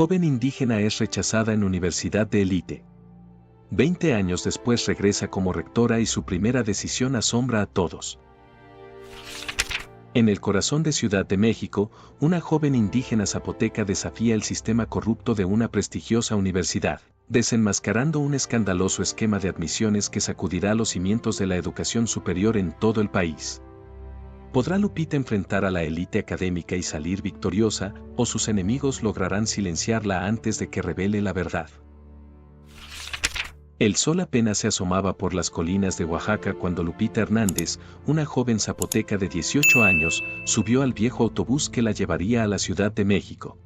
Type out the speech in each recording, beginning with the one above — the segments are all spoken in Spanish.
Joven indígena es rechazada en universidad de élite. 20 años después regresa como rectora y su primera decisión asombra a todos. En el corazón de Ciudad de México, una joven indígena zapoteca desafía el sistema corrupto de una prestigiosa universidad, desenmascarando un escandaloso esquema de admisiones que sacudirá los cimientos de la educación superior en todo el país. ¿Podrá Lupita enfrentar a la élite académica y salir victoriosa, o sus enemigos lograrán silenciarla antes de que revele la verdad? El sol apenas se asomaba por las colinas de Oaxaca cuando Lupita Hernández, una joven zapoteca de 18 años, subió al viejo autobús que la llevaría a la Ciudad de México.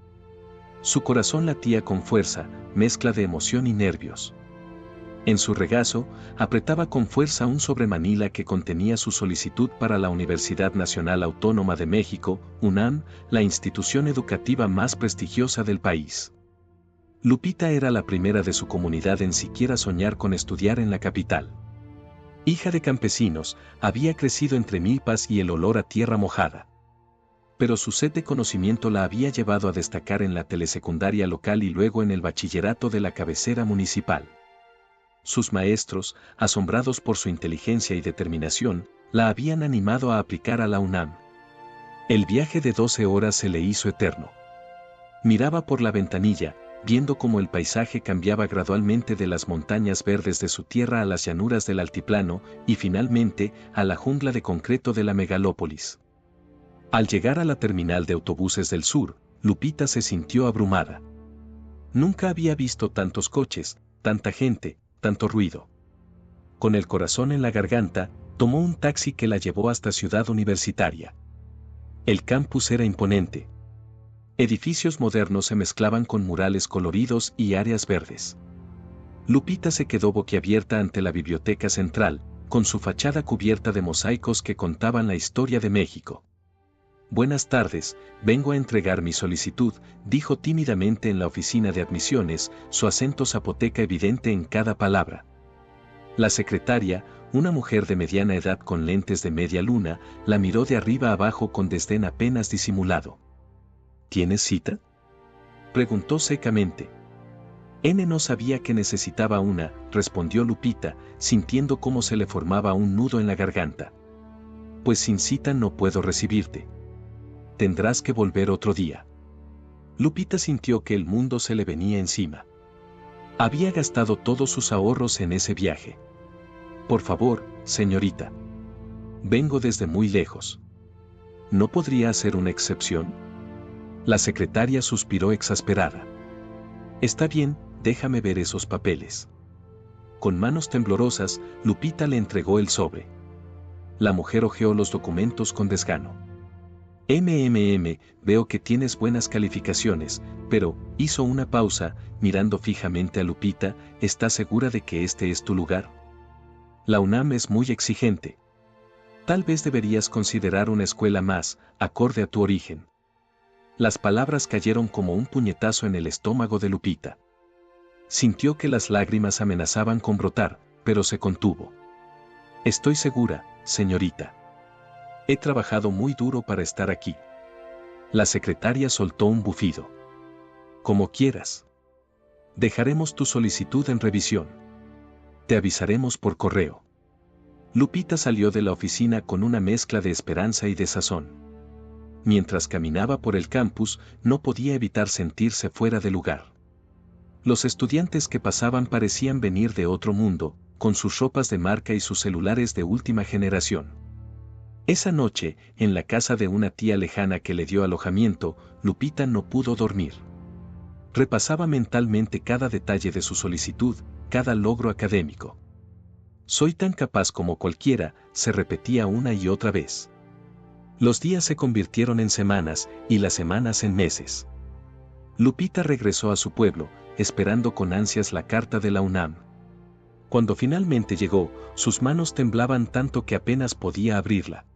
Su corazón latía con fuerza, mezcla de emoción y nervios. En su regazo, apretaba con fuerza un sobremanila que contenía su solicitud para la Universidad Nacional Autónoma de México, UNAM, la institución educativa más prestigiosa del país. Lupita era la primera de su comunidad en siquiera soñar con estudiar en la capital. Hija de campesinos, había crecido entre milpas y el olor a tierra mojada. Pero su sed de conocimiento la había llevado a destacar en la telesecundaria local y luego en el bachillerato de la cabecera municipal. Sus maestros, asombrados por su inteligencia y determinación, la habían animado a aplicar a la UNAM. El viaje de 12 horas se le hizo eterno. Miraba por la ventanilla, viendo cómo el paisaje cambiaba gradualmente de las montañas verdes de su tierra a las llanuras del altiplano y finalmente a la jungla de concreto de la megalópolis. Al llegar a la terminal de autobuses del sur, Lupita se sintió abrumada. Nunca había visto tantos coches, tanta gente, tanto ruido. Con el corazón en la garganta, tomó un taxi que la llevó hasta Ciudad Universitaria. El campus era imponente. Edificios modernos se mezclaban con murales coloridos y áreas verdes. Lupita se quedó boquiabierta ante la biblioteca central, con su fachada cubierta de mosaicos que contaban la historia de México. Buenas tardes, vengo a entregar mi solicitud, dijo tímidamente en la oficina de admisiones, su acento zapoteca evidente en cada palabra. La secretaria, una mujer de mediana edad con lentes de media luna, la miró de arriba abajo con desdén apenas disimulado. ¿Tienes cita?, preguntó secamente. No sabía que necesitaba una, respondió Lupita, sintiendo cómo se le formaba un nudo en la garganta. Pues sin cita no puedo recibirte. Tendrás que volver otro día. Lupita sintió que el mundo se le venía encima. Había gastado todos sus ahorros en ese viaje. Por favor, señorita. Vengo desde muy lejos. ¿No podría hacer una excepción? La secretaria suspiró exasperada. Está bien, déjame ver esos papeles. Con manos temblorosas, Lupita le entregó el sobre. La mujer hojeó los documentos con desgano. Veo que tienes buenas calificaciones, pero, hizo una pausa, mirando fijamente a Lupita, ¿estás segura de que este es tu lugar? La UNAM es muy exigente. Tal vez deberías considerar una escuela más, acorde a tu origen. Las palabras cayeron como un puñetazo en el estómago de Lupita. Sintió que las lágrimas amenazaban con brotar, pero se contuvo. Estoy segura, señorita. He trabajado muy duro para estar aquí. La secretaria soltó un bufido. Como quieras. Dejaremos tu solicitud en revisión. Te avisaremos por correo. Lupita salió de la oficina con una mezcla de esperanza y desazón. Mientras caminaba por el campus, no podía evitar sentirse fuera de lugar. Los estudiantes que pasaban parecían venir de otro mundo, con sus ropas de marca y sus celulares de última generación. Esa noche, en la casa de una tía lejana que le dio alojamiento, Lupita no pudo dormir. Repasaba mentalmente cada detalle de su solicitud, cada logro académico. Soy tan capaz como cualquiera, se repetía una y otra vez. Los días se convirtieron en semanas, y las semanas en meses. Lupita regresó a su pueblo, esperando con ansias la carta de la UNAM. Cuando finalmente llegó, sus manos temblaban tanto que apenas podía abrirla.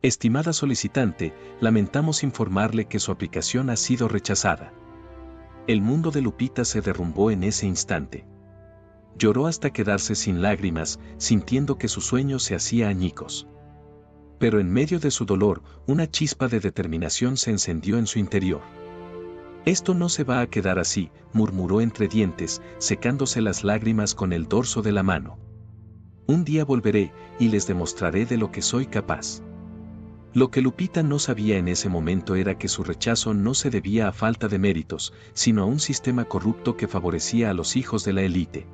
Estimada solicitante, lamentamos informarle que su aplicación ha sido rechazada. El mundo de Lupita se derrumbó en ese instante. Lloró hasta quedarse sin lágrimas, sintiendo que su sueño se hacía añicos. Pero en medio de su dolor, una chispa de determinación se encendió en su interior. Esto no se va a quedar así, murmuró entre dientes, secándose las lágrimas con el dorso de la mano. Un día volveré, y les demostraré de lo que soy capaz. Lo que Lupita no sabía en ese momento era que su rechazo no se debía a falta de méritos, sino a un sistema corrupto que favorecía a los hijos de la élite.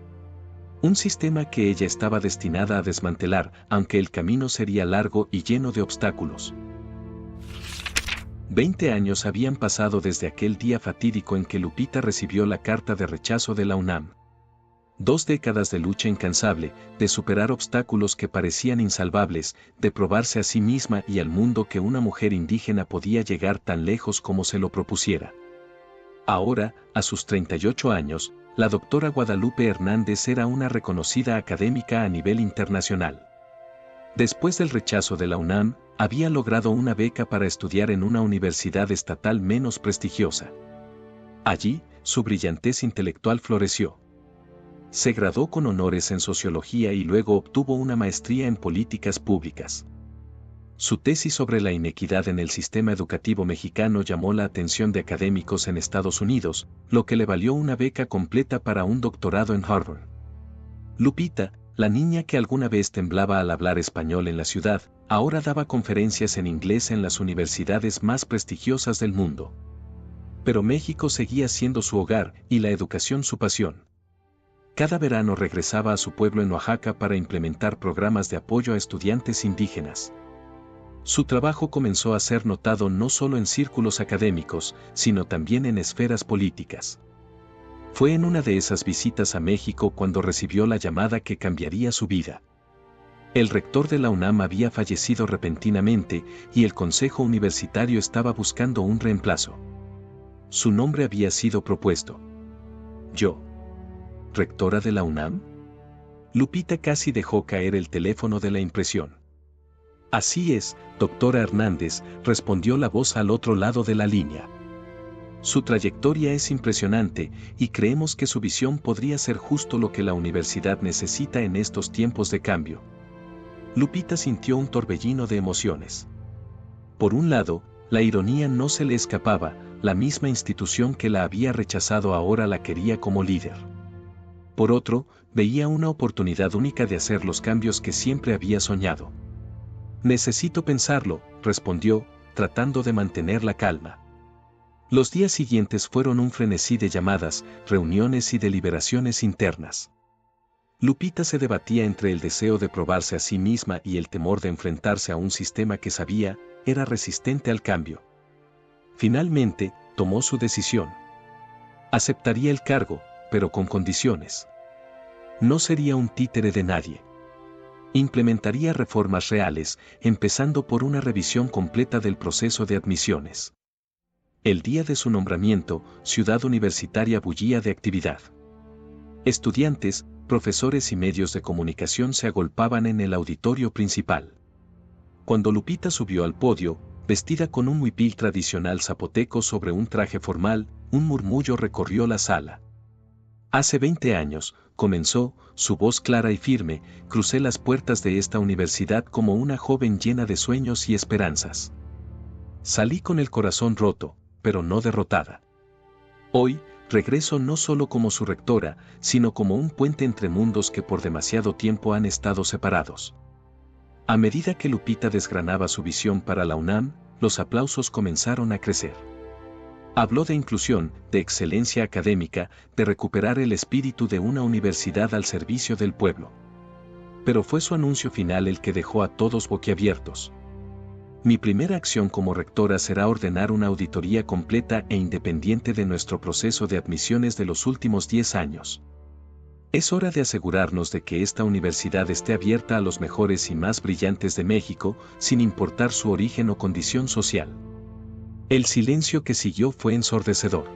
Un sistema que ella estaba destinada a desmantelar, aunque el camino sería largo y lleno de obstáculos. 20 años habían pasado desde aquel día fatídico en que Lupita recibió la carta de rechazo de la UNAM. 2 décadas de lucha incansable, de superar obstáculos que parecían insalvables, de probarse a sí misma y al mundo que una mujer indígena podía llegar tan lejos como se lo propusiera. Ahora, a sus 38 años, la doctora Guadalupe Hernández era una reconocida académica a nivel internacional. Después del rechazo de la UNAM, había logrado una beca para estudiar en una universidad estatal menos prestigiosa. Allí, su brillantez intelectual floreció. Se graduó con honores en sociología y luego obtuvo una maestría en políticas públicas. Su tesis sobre la inequidad en el sistema educativo mexicano llamó la atención de académicos en Estados Unidos, lo que le valió una beca completa para un doctorado en Harvard. Lupita, la niña que alguna vez temblaba al hablar español en la ciudad, ahora daba conferencias en inglés en las universidades más prestigiosas del mundo. Pero México seguía siendo su hogar y la educación su pasión. Cada verano regresaba a su pueblo en Oaxaca para implementar programas de apoyo a estudiantes indígenas. Su trabajo comenzó a ser notado no solo en círculos académicos, sino también en esferas políticas. Fue en una de esas visitas a México cuando recibió la llamada que cambiaría su vida. El rector de la UNAM había fallecido repentinamente y el consejo universitario estaba buscando un reemplazo. Su nombre había sido propuesto. Yo. ¿Rectora de la UNAM? Lupita casi dejó caer el teléfono de la impresión. Así es, doctora Hernández, respondió la voz al otro lado de la línea. Su trayectoria es impresionante y creemos que su visión podría ser justo lo que la universidad necesita en estos tiempos de cambio. Lupita sintió un torbellino de emociones. Por un lado, la ironía no se le escapaba, la misma institución que la había rechazado ahora la quería como líder. Por otro, veía una oportunidad única de hacer los cambios que siempre había soñado. Necesito pensarlo, respondió, tratando de mantener la calma. Los días siguientes fueron un frenesí de llamadas, reuniones y deliberaciones internas. Lupita se debatía entre el deseo de probarse a sí misma y el temor de enfrentarse a un sistema que sabía, era resistente al cambio. Finalmente, tomó su decisión. Aceptaría el cargo, pero con condiciones. No sería un títere de nadie. Implementaría reformas reales, empezando por una revisión completa del proceso de admisiones. El día de su nombramiento, Ciudad Universitaria bullía de actividad. Estudiantes, profesores y medios de comunicación se agolpaban en el auditorio principal. Cuando Lupita subió al podio, vestida con un huipil tradicional zapoteco sobre un traje formal, un murmullo recorrió la sala. Hace 20 años, comenzó, su voz clara y firme, crucé las puertas de esta universidad como una joven llena de sueños y esperanzas. Salí con el corazón roto, pero no derrotada. Hoy, regreso no solo como su rectora, sino como un puente entre mundos que por demasiado tiempo han estado separados. A medida que Lupita desgranaba su visión para la UNAM, los aplausos comenzaron a crecer. Habló de inclusión, de excelencia académica, de recuperar el espíritu de una universidad al servicio del pueblo. Pero fue su anuncio final el que dejó a todos boquiabiertos. Mi primera acción como rectora será ordenar una auditoría completa e independiente de nuestro proceso de admisiones de los últimos 10 años. Es hora de asegurarnos de que esta universidad esté abierta a los mejores y más brillantes de México, sin importar su origen o condición social. El silencio que siguió fue ensordecedor.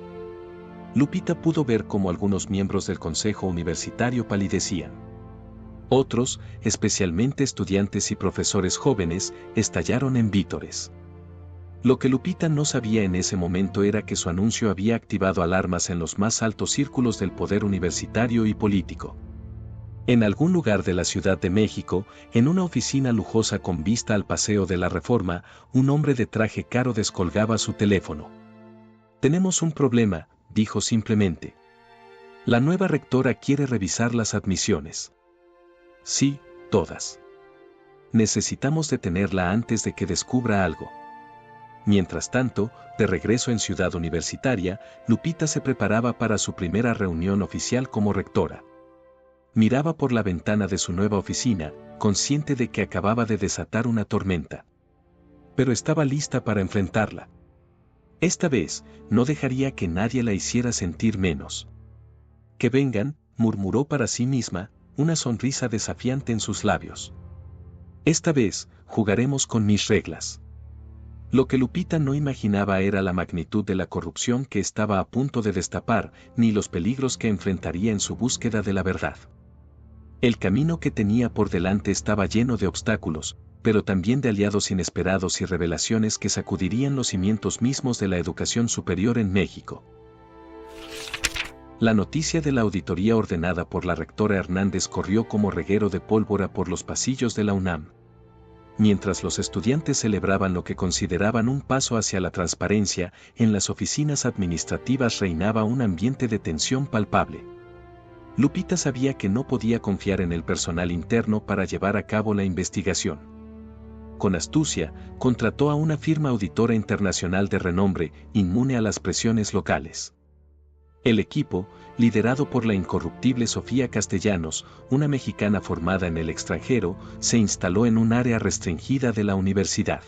Lupita pudo ver cómo algunos miembros del consejo universitario palidecían. Otros, especialmente estudiantes y profesores jóvenes, estallaron en vítores. Lo que Lupita no sabía en ese momento era que su anuncio había activado alarmas en los más altos círculos del poder universitario y político. En algún lugar de la Ciudad de México, en una oficina lujosa con vista al Paseo de la Reforma, un hombre de traje caro descolgaba su teléfono. Tenemos un problema, dijo simplemente. La nueva rectora quiere revisar las admisiones. Sí, todas. Necesitamos detenerla antes de que descubra algo. Mientras tanto, de regreso en Ciudad Universitaria, Lupita se preparaba para su primera reunión oficial como rectora. Miraba por la ventana de su nueva oficina, consciente de que acababa de desatar una tormenta. Pero estaba lista para enfrentarla. Esta vez, no dejaría que nadie la hiciera sentir menos. Que vengan, murmuró para sí misma, una sonrisa desafiante en sus labios. Esta vez, jugaremos con mis reglas. Lo que Lupita no imaginaba era la magnitud de la corrupción que estaba a punto de destapar, ni los peligros que enfrentaría en su búsqueda de la verdad. El camino que tenía por delante estaba lleno de obstáculos, pero también de aliados inesperados y revelaciones que sacudirían los cimientos mismos de la educación superior en México. La noticia de la auditoría ordenada por la rectora Hernández corrió como reguero de pólvora por los pasillos de la UNAM. Mientras los estudiantes celebraban lo que consideraban un paso hacia la transparencia, en las oficinas administrativas reinaba un ambiente de tensión palpable. Lupita sabía que no podía confiar en el personal interno para llevar a cabo la investigación. Con astucia, contrató a una firma auditora internacional de renombre, inmune a las presiones locales. El equipo, liderado por la incorruptible Sofía Castellanos, una mexicana formada en el extranjero, se instaló en un área restringida de la universidad.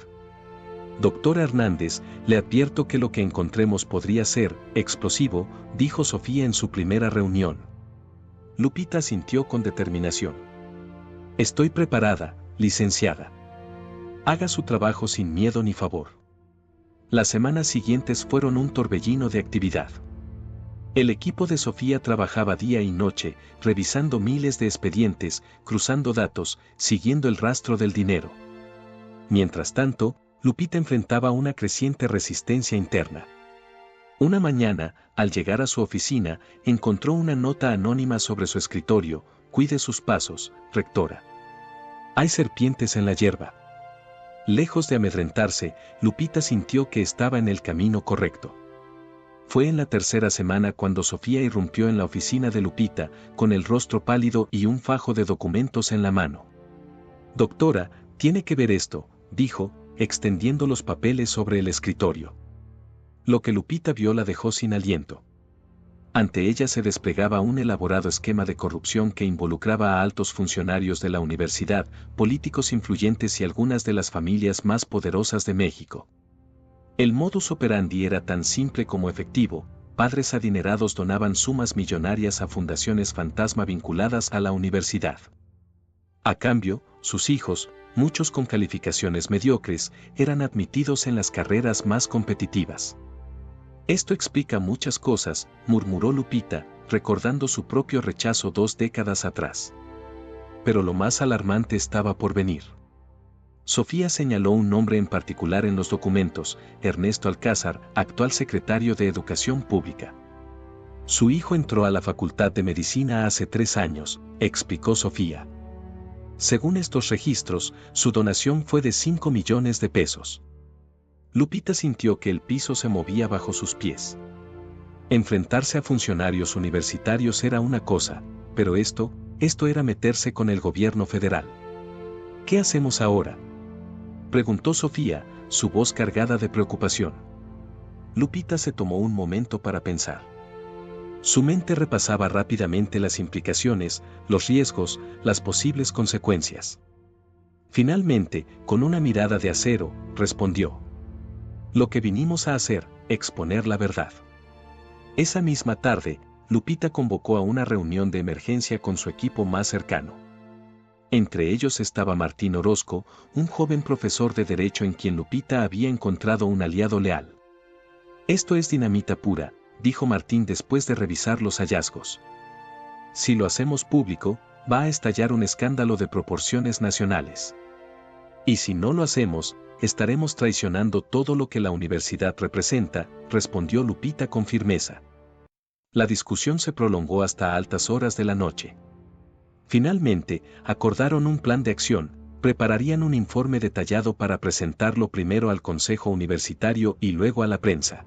Doctora Hernández, le advierto que lo que encontremos podría ser explosivo, dijo Sofía en su primera reunión. Lupita asintió con determinación. Estoy preparada, licenciada. Haga su trabajo sin miedo ni favor. Las semanas siguientes fueron un torbellino de actividad. El equipo de Sofía trabajaba día y noche, revisando miles de expedientes, cruzando datos, siguiendo el rastro del dinero. Mientras tanto, Lupita enfrentaba una creciente resistencia interna. Una mañana, al llegar a su oficina, encontró una nota anónima sobre su escritorio: cuide sus pasos, rectora. Hay serpientes en la hierba. Lejos de amedrentarse, Lupita sintió que estaba en el camino correcto. Fue en la tercera semana cuando Sofía irrumpió en la oficina de Lupita, con el rostro pálido y un fajo de documentos en la mano. Doctora, tiene que ver esto, dijo, extendiendo los papeles sobre el escritorio. Lo que Lupita vio la dejó sin aliento. Ante ella se desplegaba un elaborado esquema de corrupción que involucraba a altos funcionarios de la universidad, políticos influyentes y algunas de las familias más poderosas de México. El modus operandi era tan simple como efectivo: padres adinerados donaban sumas millonarias a fundaciones fantasma vinculadas a la universidad. A cambio, sus hijos, muchos con calificaciones mediocres, eran admitidos en las carreras más competitivas. Esto explica muchas cosas, murmuró Lupita, recordando su propio rechazo 2 décadas atrás. Pero lo más alarmante estaba por venir. Sofía señaló un nombre en particular en los documentos: Ernesto Alcázar, actual secretario de Educación Pública. Su hijo entró a la Facultad de Medicina hace 3 años, explicó Sofía. Según estos registros, su donación fue de 5 millones de pesos. Lupita sintió que el piso se movía bajo sus pies. Enfrentarse a funcionarios universitarios era una cosa, pero esto era meterse con el gobierno federal. ¿Qué hacemos ahora?, preguntó Sofía, su voz cargada de preocupación. Lupita se tomó un momento para pensar. Su mente repasaba rápidamente las implicaciones, los riesgos, las posibles consecuencias. Finalmente, con una mirada de acero, respondió: lo que vinimos a hacer, exponer la verdad. Esa misma tarde, Lupita convocó a una reunión de emergencia con su equipo más cercano. Entre ellos estaba Martín Orozco, un joven profesor de Derecho en quien Lupita había encontrado un aliado leal. Esto es dinamita pura, dijo Martín después de revisar los hallazgos. Si lo hacemos público, va a estallar un escándalo de proporciones nacionales. Y si no lo hacemos, estaremos traicionando todo lo que la universidad representa, respondió Lupita con firmeza. La discusión se prolongó hasta altas horas de la noche. Finalmente, acordaron un plan de acción: prepararían un informe detallado para presentarlo primero al Consejo Universitario y luego a la prensa.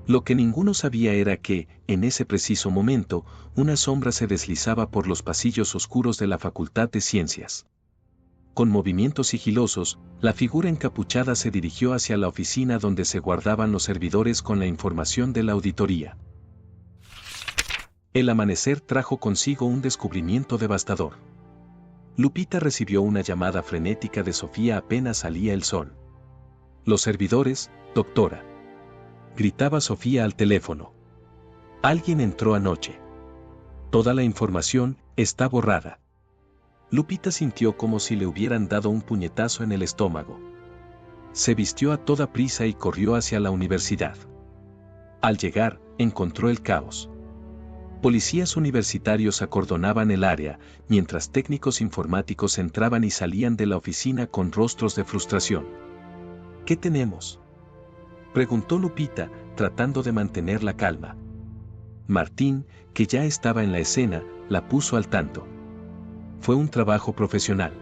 Lo que ninguno sabía era que, en ese preciso momento, una sombra se deslizaba por los pasillos oscuros de la Facultad de Ciencias. Con movimientos sigilosos, la figura encapuchada se dirigió hacia la oficina donde se guardaban los servidores con la información de la auditoría. El amanecer trajo consigo un descubrimiento devastador. Lupita recibió una llamada frenética de Sofía apenas salía el sol. Los servidores, doctora. Gritaba Sofía al teléfono. Alguien entró anoche. Toda la información está borrada. Lupita sintió como si le hubieran dado un puñetazo en el estómago. Se vistió a toda prisa y corrió hacia la universidad. Al llegar, encontró el caos. Policías universitarios acordonaban el área, mientras técnicos informáticos entraban y salían de la oficina con rostros de frustración. ¿Qué tenemos?, preguntó Lupita, tratando de mantener la calma. Martín, que ya estaba en la escena, la puso al tanto. Fue un trabajo profesional.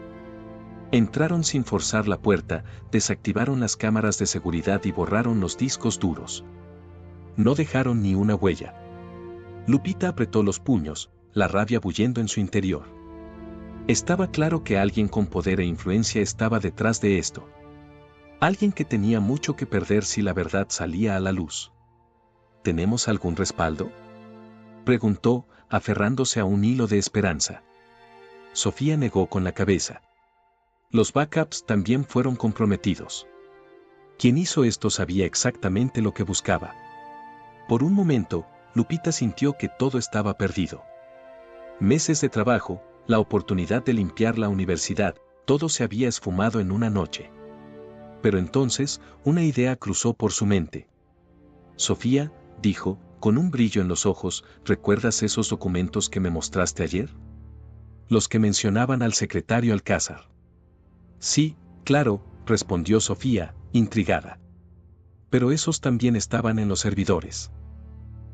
Entraron sin forzar la puerta, desactivaron las cámaras de seguridad y borraron los discos duros. No dejaron ni una huella. Lupita apretó los puños, la rabia bullendo en su interior. Estaba claro que alguien con poder e influencia estaba detrás de esto. Alguien que tenía mucho que perder si la verdad salía a la luz. ¿Tenemos algún respaldo?, preguntó, aferrándose a un hilo de esperanza. Sofía negó con la cabeza. Los backups también fueron comprometidos. Quien hizo esto sabía exactamente lo que buscaba. Por un momento, Lupita sintió que todo estaba perdido. Meses de trabajo, la oportunidad de limpiar la universidad, todo se había esfumado en una noche. Pero entonces, una idea cruzó por su mente. Sofía, dijo, con un brillo en los ojos, ¿recuerdas esos documentos que me mostraste ayer? Los que mencionaban al secretario Alcázar. Sí, claro, respondió Sofía, intrigada. Pero esos también estaban en los servidores.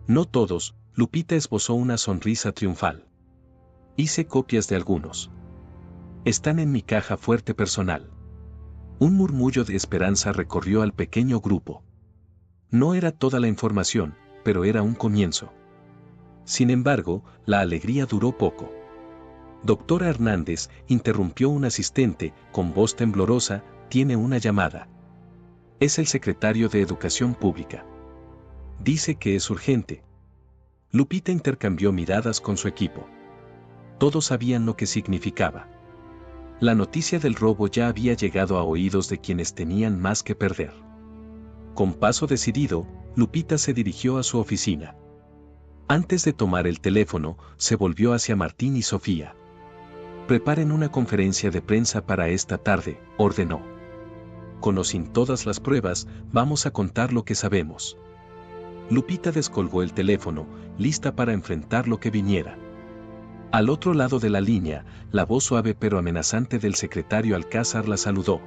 No todos, Lupita esbozó una sonrisa triunfal. Hice copias de algunos. Están en mi caja fuerte personal. Un murmullo de esperanza recorrió al pequeño grupo. No era toda la información, pero era un comienzo. Sin embargo, la alegría duró poco. Doctora Hernández, interrumpió un asistente, con voz temblorosa, tiene una llamada. Es el secretario de Educación Pública. Dice que es urgente. Lupita intercambió miradas con su equipo. Todos sabían lo que significaba. La noticia del robo ya había llegado a oídos de quienes tenían más que perder. Con paso decidido, Lupita se dirigió a su oficina. Antes de tomar el teléfono, se volvió hacia Martín y Sofía. Preparen una conferencia de prensa para esta tarde, ordenó. Con o sin todas las pruebas, vamos a contar lo que sabemos. Lupita descolgó el teléfono, lista para enfrentar lo que viniera. Al otro lado de la línea, la voz suave pero amenazante del secretario Alcázar la saludó.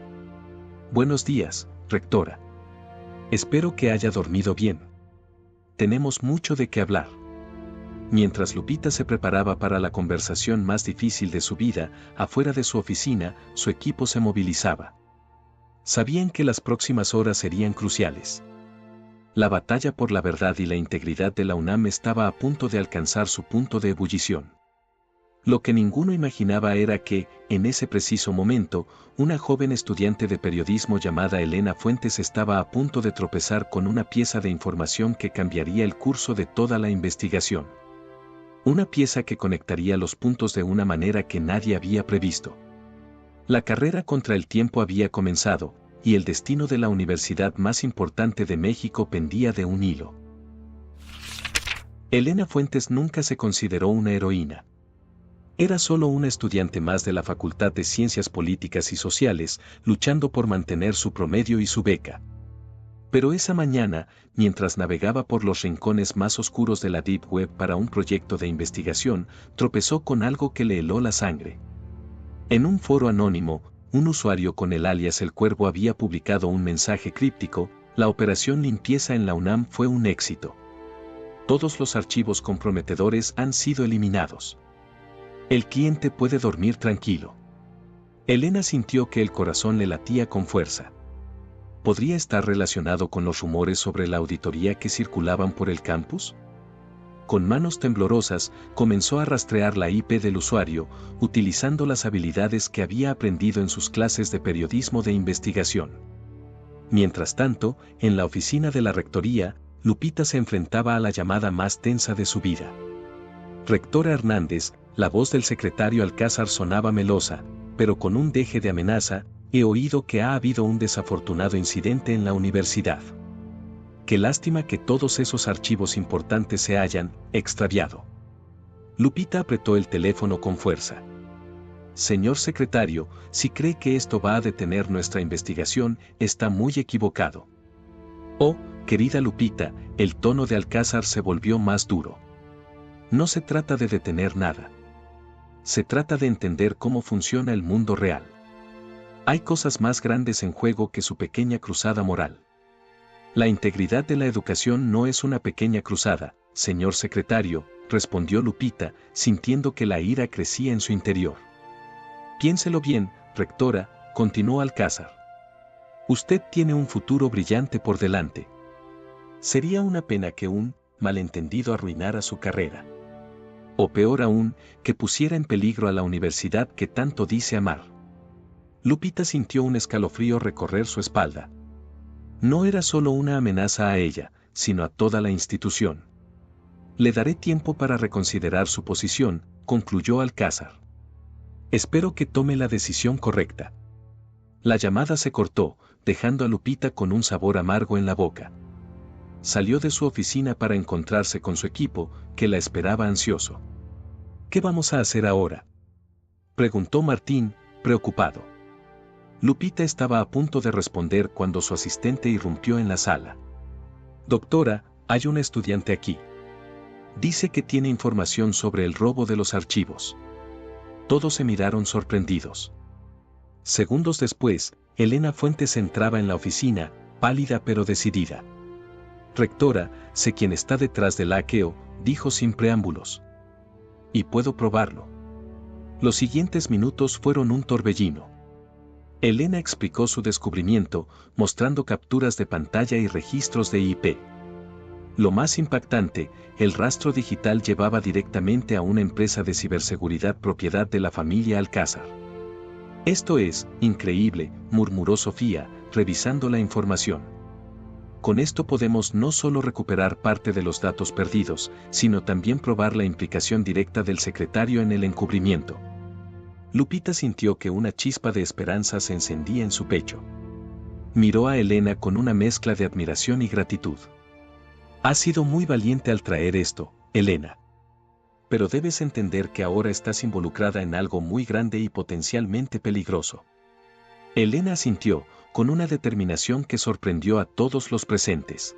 Buenos días, rectora. Espero que haya dormido bien. Tenemos mucho de qué hablar. Mientras Lupita se preparaba para la conversación más difícil de su vida, afuera de su oficina, su equipo se movilizaba. Sabían que las próximas horas serían cruciales. La batalla por la verdad y la integridad de la UNAM estaba a punto de alcanzar su punto de ebullición. Lo que ninguno imaginaba era que, en ese preciso momento, una joven estudiante de periodismo llamada Elena Fuentes estaba a punto de tropezar con una pieza de información que cambiaría el curso de toda la investigación. Una pieza que conectaría los puntos de una manera que nadie había previsto. La carrera contra el tiempo había comenzado, y el destino de la universidad más importante de México pendía de un hilo. Elena Fuentes nunca se consideró una heroína. Era solo una estudiante más de la Facultad de Ciencias Políticas y Sociales, luchando por mantener su promedio y su beca. Pero esa mañana, mientras navegaba por los rincones más oscuros de la Deep Web para un proyecto de investigación, tropezó con algo que le heló la sangre. En un foro anónimo, un usuario con el alias El Cuervo había publicado un mensaje críptico: la operación limpieza en la UNAM fue un éxito. Todos los archivos comprometedores han sido eliminados. El cliente puede dormir tranquilo. Elena sintió que el corazón le latía con fuerza. ¿podría estar relacionado con los rumores sobre la auditoría que circulaban por el campus? Con manos temblorosas, comenzó a rastrear la IP del usuario, utilizando las habilidades que había aprendido en sus clases de periodismo de investigación. Mientras tanto, en la oficina de la rectoría, Lupita se enfrentaba a la llamada más tensa de su vida. Rectora Hernández, la voz del secretario Alcázar sonaba melosa, pero con un deje de amenaza. He oído que ha habido un desafortunado incidente en la universidad. Qué lástima que todos esos archivos importantes se hayan extraviado. Lupita apretó el teléfono con fuerza. Señor secretario, si cree que esto va a detener nuestra investigación, está muy equivocado. Oh, querida Lupita, el tono de Alcázar se volvió más duro. No se trata de detener nada. Se trata de entender cómo funciona el mundo real. Hay cosas más grandes en juego que su pequeña cruzada moral. La integridad de la educación no es una pequeña cruzada, señor secretario, respondió Lupita, sintiendo que la ira crecía en su interior. Piénselo bien, rectora, continuó Alcázar. Usted tiene un futuro brillante por delante. Sería una pena que un malentendido arruinara su carrera. O peor aún, que pusiera en peligro a la universidad que tanto dice amar. Lupita sintió un escalofrío recorrer su espalda. No era solo una amenaza a ella, sino a toda la institución. Le daré tiempo para reconsiderar su posición, concluyó Alcázar. Espero que tome la decisión correcta. La llamada se cortó, dejando a Lupita con un sabor amargo en la boca. Salió de su oficina para encontrarse con su equipo, que la esperaba ansioso. ¿Qué vamos a hacer ahora?, preguntó Martín, preocupado. Lupita estaba a punto de responder cuando su asistente irrumpió en la sala. Doctora, hay un estudiante aquí. Dice que tiene información sobre el robo de los archivos. Todos se miraron sorprendidos. Segundos después, Elena Fuentes entraba en la oficina, pálida pero decidida. Rectora, sé quién está detrás del hackeo, dijo sin preámbulos. Y puedo probarlo. Los siguientes minutos fueron un torbellino. Elena explicó su descubrimiento, mostrando capturas de pantalla y registros de IP. Lo más impactante, el rastro digital llevaba directamente a una empresa de ciberseguridad propiedad de la familia Alcázar. Esto es increíble, murmuró Sofía, revisando la información. Con esto podemos no solo recuperar parte de los datos perdidos, sino también probar la implicación directa del secretario en el encubrimiento. Lupita sintió que una chispa de esperanza se encendía en su pecho. Miró a Elena con una mezcla de admiración y gratitud. Has sido muy valiente al traer esto, Elena. Pero debes entender que ahora estás involucrada en algo muy grande y potencialmente peligroso. Elena asintió, con una determinación que sorprendió a todos los presentes.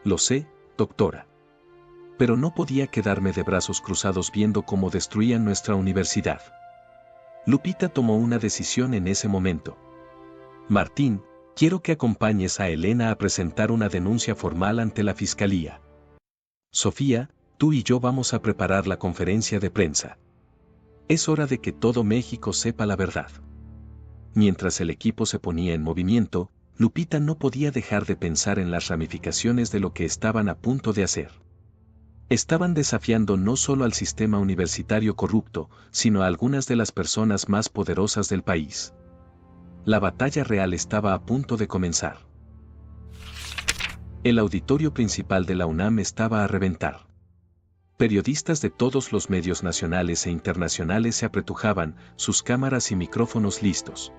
Lo sé, doctora. Pero no podía quedarme de brazos cruzados viendo cómo destruían nuestra universidad. Lupita tomó una decisión en ese momento. Martín, quiero que acompañes a Elena a presentar una denuncia formal ante la fiscalía. Sofía, tú y yo vamos a preparar la conferencia de prensa. Es hora de que todo México sepa la verdad. Mientras el equipo se ponía en movimiento, Lupita no podía dejar de pensar en las ramificaciones de lo que estaban a punto de hacer. Estaban desafiando no solo al sistema universitario corrupto, sino a algunas de las personas más poderosas del país. La batalla real estaba a punto de comenzar. El auditorio principal de la UNAM estaba a reventar. Periodistas de todos los medios nacionales e internacionales se apretujaban, sus cámaras y micrófonos listos.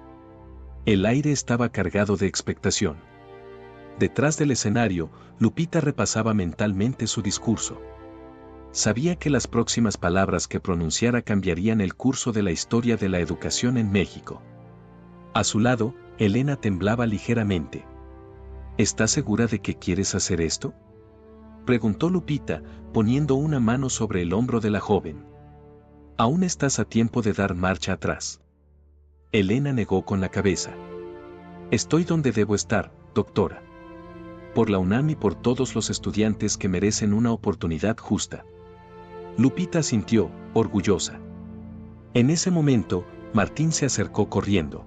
El aire estaba cargado de expectación. Detrás del escenario, Lupita repasaba mentalmente su discurso. Sabía que las próximas palabras que pronunciara cambiarían el curso de la historia de la educación en México. A su lado, Elena temblaba ligeramente. ¿Estás segura de que quieres hacer esto?, preguntó Lupita, poniendo una mano sobre el hombro de la joven. Aún estás a tiempo de dar marcha atrás. Elena negó con la cabeza. Estoy donde debo estar, doctora. Por la UNAM y por todos los estudiantes que merecen una oportunidad justa. Lupita asintió, orgullosa. En ese momento, Martín se acercó corriendo.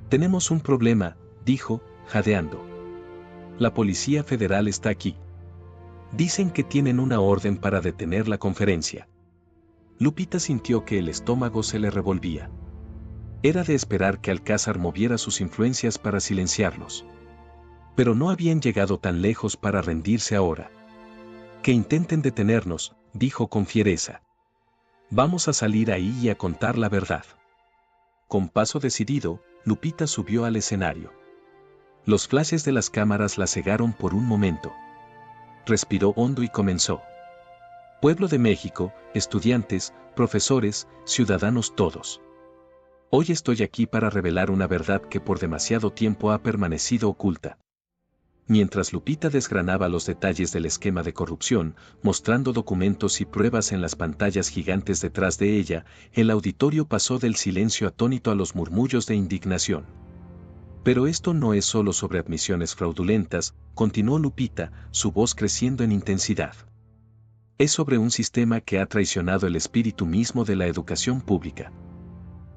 Tenemos un problema, dijo, jadeando. La Policía Federal está aquí. Dicen que tienen una orden para detener la conferencia. Lupita sintió que el estómago se le revolvía. Era de esperar que Alcázar moviera sus influencias para silenciarlos. Pero no habían llegado tan lejos para rendirse ahora. Que intenten detenernos, dijo con fiereza. Vamos a salir ahí y a contar la verdad. Con paso decidido, Lupita subió al escenario. Los flashes de las cámaras la cegaron por un momento. Respiró hondo y comenzó. Pueblo de México, estudiantes, profesores, ciudadanos todos. Hoy estoy aquí para revelar una verdad que por demasiado tiempo ha permanecido oculta. Mientras Lupita desgranaba los detalles del esquema de corrupción, mostrando documentos y pruebas en las pantallas gigantes detrás de ella, el auditorio pasó del silencio atónito a los murmullos de indignación. Pero esto no es solo sobre admisiones fraudulentas, continuó Lupita, su voz creciendo en intensidad. Es sobre un sistema que ha traicionado el espíritu mismo de la educación pública.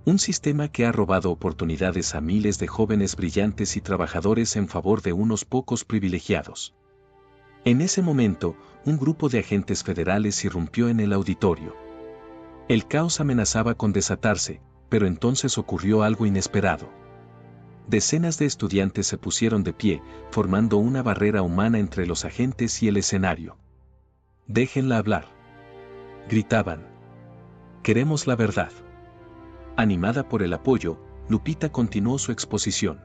Un sistema que ha robado oportunidades a miles de jóvenes brillantes y trabajadores en favor de unos pocos privilegiados. En ese momento, un grupo de agentes federales irrumpió en el auditorio. El caos amenazaba con desatarse, pero entonces ocurrió algo inesperado. Decenas de estudiantes se pusieron de pie, formando una barrera humana entre los agentes y el escenario. «Déjenla hablar», gritaban. «Queremos la verdad». Animada por el apoyo, Lupita continuó su exposición.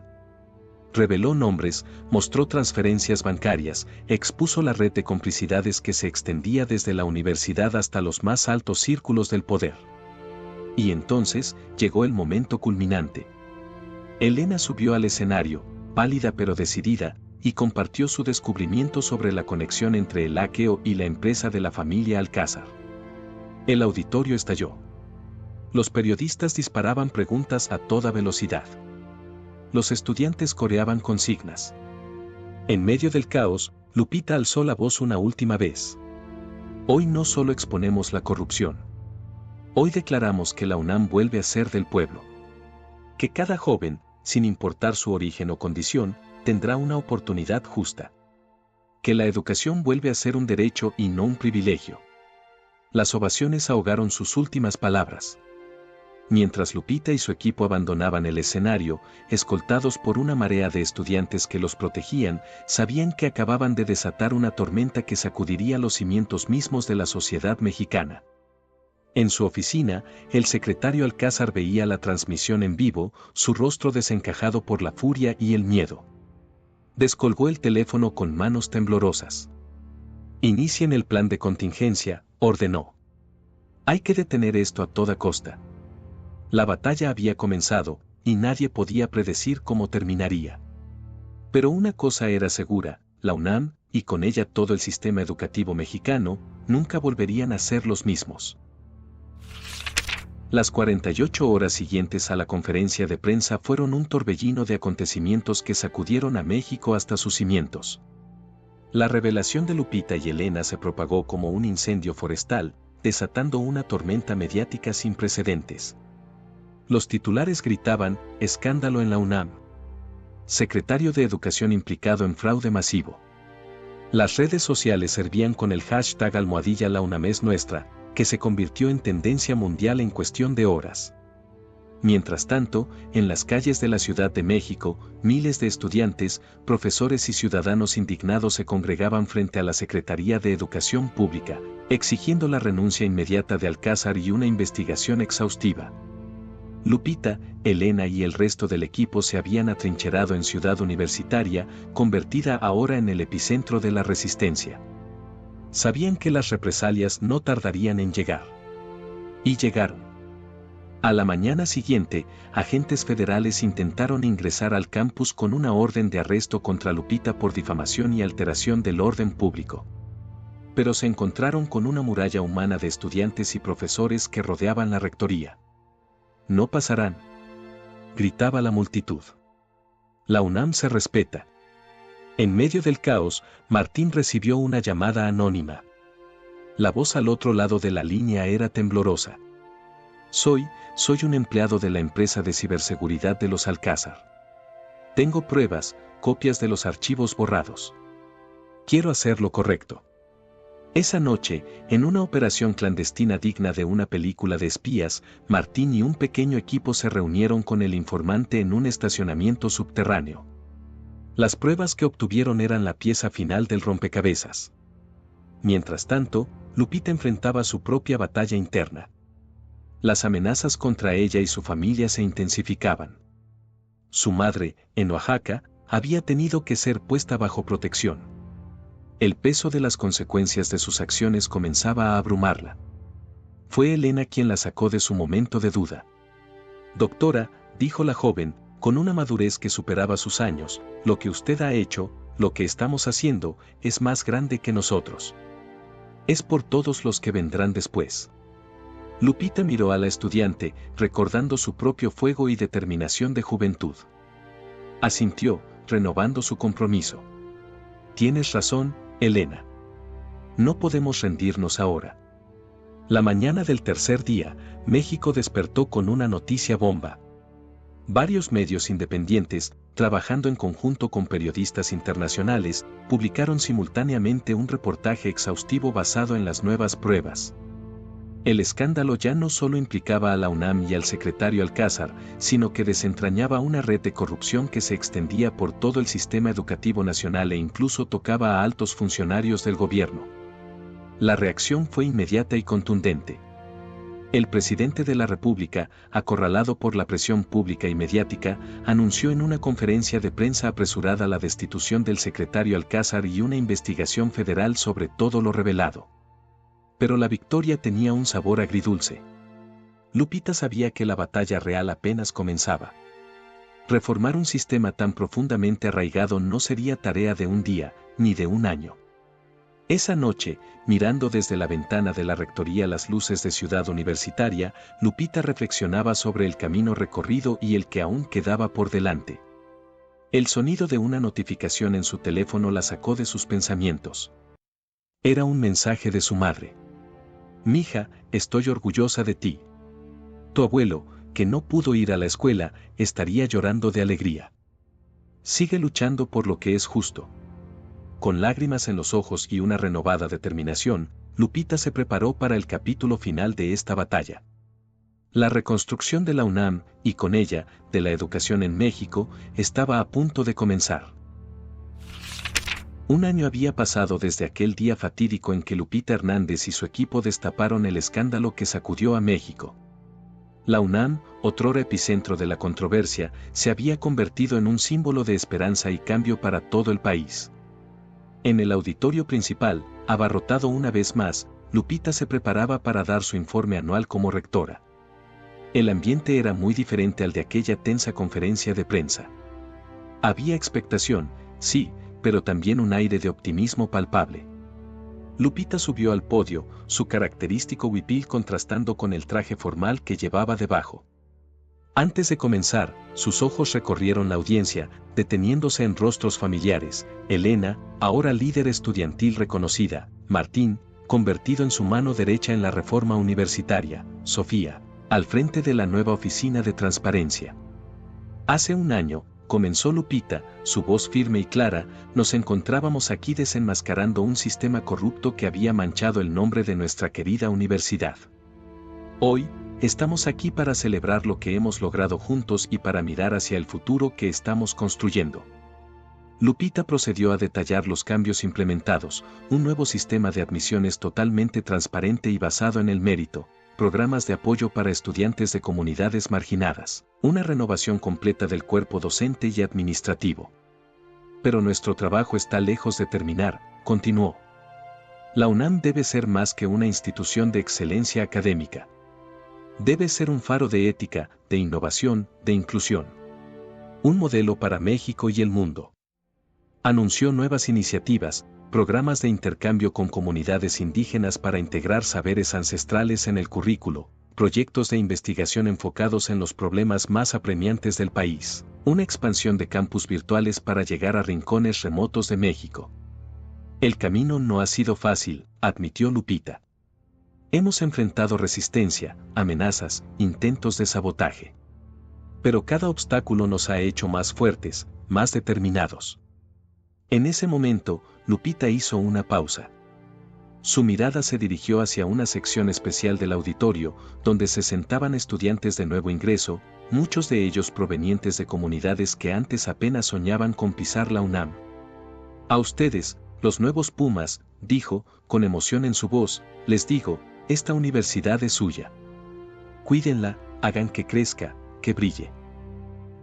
Reveló nombres, mostró transferencias bancarias, expuso la red de complicidades que se extendía desde la universidad hasta los más altos círculos del poder. Y entonces llegó el momento culminante. Elena subió al escenario, pálida pero decidida, y compartió su descubrimiento sobre la conexión entre el hackeo y la empresa de la familia Alcázar. El auditorio estalló. Los periodistas disparaban preguntas a toda velocidad. Los estudiantes coreaban consignas. En medio del caos, Lupita alzó la voz una última vez. Hoy no solo exponemos la corrupción. Hoy declaramos que la UNAM vuelve a ser del pueblo. Que cada joven, sin importar su origen o condición, tendrá una oportunidad justa. Que la educación vuelve a ser un derecho y no un privilegio. Las ovaciones ahogaron sus últimas palabras. Mientras Lupita y su equipo abandonaban el escenario, escoltados por una marea de estudiantes que los protegían, sabían que acababan de desatar una tormenta que sacudiría los cimientos mismos de la sociedad mexicana. En su oficina, el secretario Alcázar veía la transmisión en vivo, su rostro desencajado por la furia y el miedo. Descolgó el teléfono con manos temblorosas. «Inicien el plan de contingencia», ordenó. «Hay que detener esto a toda costa». La batalla había comenzado, y nadie podía predecir cómo terminaría. Pero una cosa era segura, la UNAM, y con ella todo el sistema educativo mexicano, nunca volverían a ser los mismos. Las 48 horas siguientes a la conferencia de prensa fueron un torbellino de acontecimientos que sacudieron a México hasta sus cimientos. La revelación de Lupita y Elena se propagó como un incendio forestal, desatando una tormenta mediática sin precedentes. Los titulares gritaban, «Escándalo en la UNAM». Secretario de Educación implicado en fraude masivo. Las redes sociales servían con el hashtag #La UNAM es nuestra, que se convirtió en tendencia mundial en cuestión de horas. Mientras tanto, en las calles de la Ciudad de México, miles de estudiantes, profesores y ciudadanos indignados se congregaban frente a la Secretaría de Educación Pública, exigiendo la renuncia inmediata de Alcázar y una investigación exhaustiva. Lupita, Elena y el resto del equipo se habían atrincherado en Ciudad Universitaria, convertida ahora en el epicentro de la resistencia. Sabían que las represalias no tardarían en llegar. Y llegaron. A la mañana siguiente, agentes federales intentaron ingresar al campus con una orden de arresto contra Lupita por difamación y alteración del orden público. Pero se encontraron con una muralla humana de estudiantes y profesores que rodeaban la rectoría. «No pasarán», gritaba la multitud. «La UNAM se respeta». En medio del caos, Martín recibió una llamada anónima. La voz al otro lado de la línea era temblorosa. Soy un empleado de la empresa de ciberseguridad de los Alcázar. Tengo pruebas, copias de los archivos borrados. Quiero hacer lo correcto. Esa noche, en una operación clandestina digna de una película de espías, Martín y un pequeño equipo se reunieron con el informante en un estacionamiento subterráneo. Las pruebas que obtuvieron eran la pieza final del rompecabezas. Mientras tanto, Lupita enfrentaba su propia batalla interna. Las amenazas contra ella y su familia se intensificaban. Su madre, en Oaxaca, había tenido que ser puesta bajo protección. El peso de las consecuencias de sus acciones comenzaba a abrumarla. Fue Elena quien la sacó de su momento de duda. Doctora, dijo la joven, con una madurez que superaba sus años, lo que usted ha hecho, lo que estamos haciendo, es más grande que nosotros. Es por todos los que vendrán después. Lupita miró a la estudiante, recordando su propio fuego y determinación de juventud. Asintió, renovando su compromiso. Tienes razón, Elena. No podemos rendirnos ahora. La mañana del tercer día, México despertó con una noticia bomba. Varios medios independientes, trabajando en conjunto con periodistas internacionales, publicaron simultáneamente un reportaje exhaustivo basado en las nuevas pruebas. El escándalo ya no solo implicaba a la UNAM y al secretario Alcázar, sino que desentrañaba una red de corrupción que se extendía por todo el sistema educativo nacional e incluso tocaba a altos funcionarios del gobierno. La reacción fue inmediata y contundente. El presidente de la República, acorralado por la presión pública y mediática, anunció en una conferencia de prensa apresurada la destitución del secretario Alcázar y una investigación federal sobre todo lo revelado. Pero la victoria tenía un sabor agridulce. Lupita sabía que la batalla real apenas comenzaba. Reformar un sistema tan profundamente arraigado no sería tarea de un día, ni de un año. Esa noche, mirando desde la ventana de la rectoría las luces de Ciudad Universitaria, Lupita reflexionaba sobre el camino recorrido y el que aún quedaba por delante. El sonido de una notificación en su teléfono la sacó de sus pensamientos. Era un mensaje de su madre. Mija, estoy orgullosa de ti. Tu abuelo, que no pudo ir a la escuela, estaría llorando de alegría. Sigue luchando por lo que es justo. Con lágrimas en los ojos y una renovada determinación, Lupita se preparó para el capítulo final de esta batalla. La reconstrucción de la UNAM, y con ella, de la educación en México, estaba a punto de comenzar. Un año había pasado desde aquel día fatídico en que Lupita Hernández y su equipo destaparon el escándalo que sacudió a México. La UNAM, otrora epicentro de la controversia, se había convertido en un símbolo de esperanza y cambio para todo el país. En el auditorio principal, abarrotado una vez más, Lupita se preparaba para dar su informe anual como rectora. El ambiente era muy diferente al de aquella tensa conferencia de prensa. Había expectación, sí, pero también un aire de optimismo palpable. Lupita subió al podio, su característico huipil contrastando con el traje formal que llevaba debajo. Antes de comenzar, sus ojos recorrieron la audiencia, deteniéndose en rostros familiares: Elena, ahora líder estudiantil reconocida; Martín, convertido en su mano derecha en la reforma universitaria; Sofía, al frente de la nueva oficina de transparencia. Hace un año, comenzó Lupita, su voz firme y clara, nos encontrábamos aquí desenmascarando un sistema corrupto que había manchado el nombre de nuestra querida universidad. Hoy, estamos aquí para celebrar lo que hemos logrado juntos y para mirar hacia el futuro que estamos construyendo. Lupita procedió a detallar los cambios implementados: un nuevo sistema de admisiones totalmente transparente y basado en el mérito, programas de apoyo para estudiantes de comunidades marginadas, una renovación completa del cuerpo docente y administrativo. Pero nuestro trabajo está lejos de terminar, continuó. La UNAM debe ser más que una institución de excelencia académica. Debe ser un faro de ética, de innovación, de inclusión. Un modelo para México y el mundo. Anunció nuevas iniciativas, programas de intercambio con comunidades indígenas para integrar saberes ancestrales en el currículo, proyectos de investigación enfocados en los problemas más apremiantes del país, una expansión de campus virtuales para llegar a rincones remotos de México. El camino no ha sido fácil, admitió Lupita. Hemos enfrentado resistencia, amenazas, intentos de sabotaje. Pero cada obstáculo nos ha hecho más fuertes, más determinados. En ese momento, Lupita hizo una pausa. Su mirada se dirigió hacia una sección especial del auditorio, donde se sentaban estudiantes de nuevo ingreso, muchos de ellos provenientes de comunidades que antes apenas soñaban con pisar la UNAM. A ustedes, los nuevos Pumas, dijo, con emoción en su voz, les digo, esta universidad es suya. Cuídenla, hagan que crezca, que brille.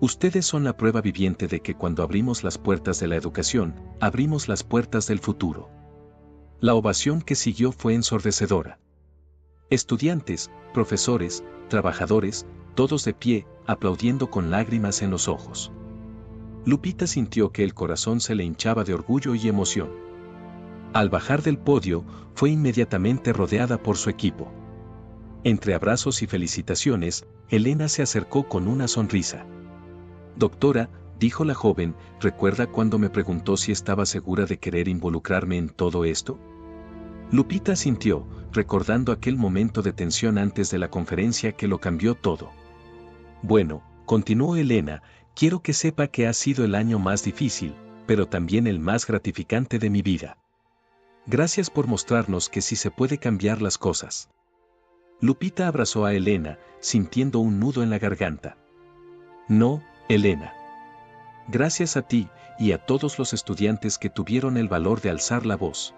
Ustedes son la prueba viviente de que cuando abrimos las puertas de la educación, abrimos las puertas del futuro. La ovación que siguió fue ensordecedora. Estudiantes, profesores, trabajadores, todos de pie, aplaudiendo con lágrimas en los ojos. Lupita sintió que el corazón se le hinchaba de orgullo y emoción. Al bajar del podio, fue inmediatamente rodeada por su equipo. Entre abrazos y felicitaciones, Elena se acercó con una sonrisa. Doctora, dijo la joven, ¿recuerda cuando me preguntó si estaba segura de querer involucrarme en todo esto? Lupita asintió, recordando aquel momento de tensión antes de la conferencia que lo cambió todo. Bueno, continuó Elena, quiero que sepa que ha sido el año más difícil, pero también el más gratificante de mi vida. Gracias por mostrarnos que sí se puede cambiar las cosas. Lupita abrazó a Elena, sintiendo un nudo en la garganta. No, Elena. Gracias a ti, y a todos los estudiantes que tuvieron el valor de alzar la voz.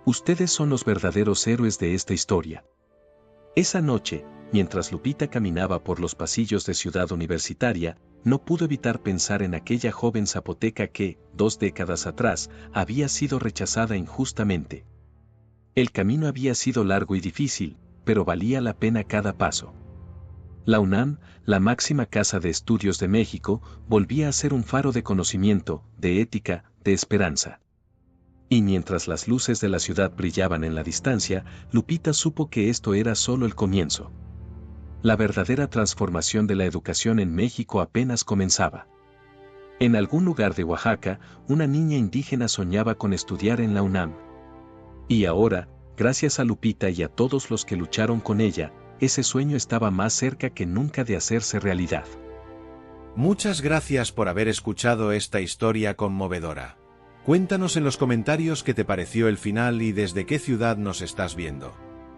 Ustedes son los verdaderos héroes de esta historia. Esa noche, mientras Lupita caminaba por los pasillos de Ciudad Universitaria, no pudo evitar pensar en aquella joven zapoteca que, 2 décadas atrás, había sido rechazada injustamente. El camino había sido largo y difícil, pero valía la pena cada paso. La UNAM, la máxima casa de estudios de México, volvía a ser un faro de conocimiento, de ética, de esperanza. Y mientras las luces de la ciudad brillaban en la distancia, Lupita supo que esto era solo el comienzo. La verdadera transformación de la educación en México apenas comenzaba. En algún lugar de Oaxaca, una niña indígena soñaba con estudiar en la UNAM. Y ahora, gracias a Lupita y a todos los que lucharon con ella, ese sueño estaba más cerca que nunca de hacerse realidad. Muchas gracias por haber escuchado esta historia conmovedora. Cuéntanos en los comentarios qué te pareció el final y desde qué ciudad nos estás viendo.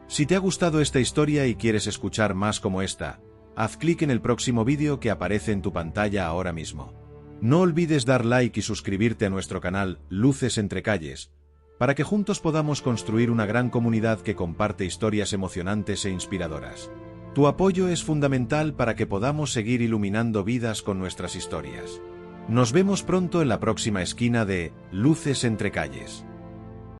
Si te ha gustado esta historia y quieres escuchar más como esta, haz clic en el próximo vídeo que aparece en tu pantalla ahora mismo. No olvides dar like y suscribirte a nuestro canal Luces entre Calles, para que juntos podamos construir una gran comunidad que comparte historias emocionantes e inspiradoras. Tu apoyo es fundamental para que podamos seguir iluminando vidas con nuestras historias. Nos vemos pronto en la próxima esquina de Luces entre Calles.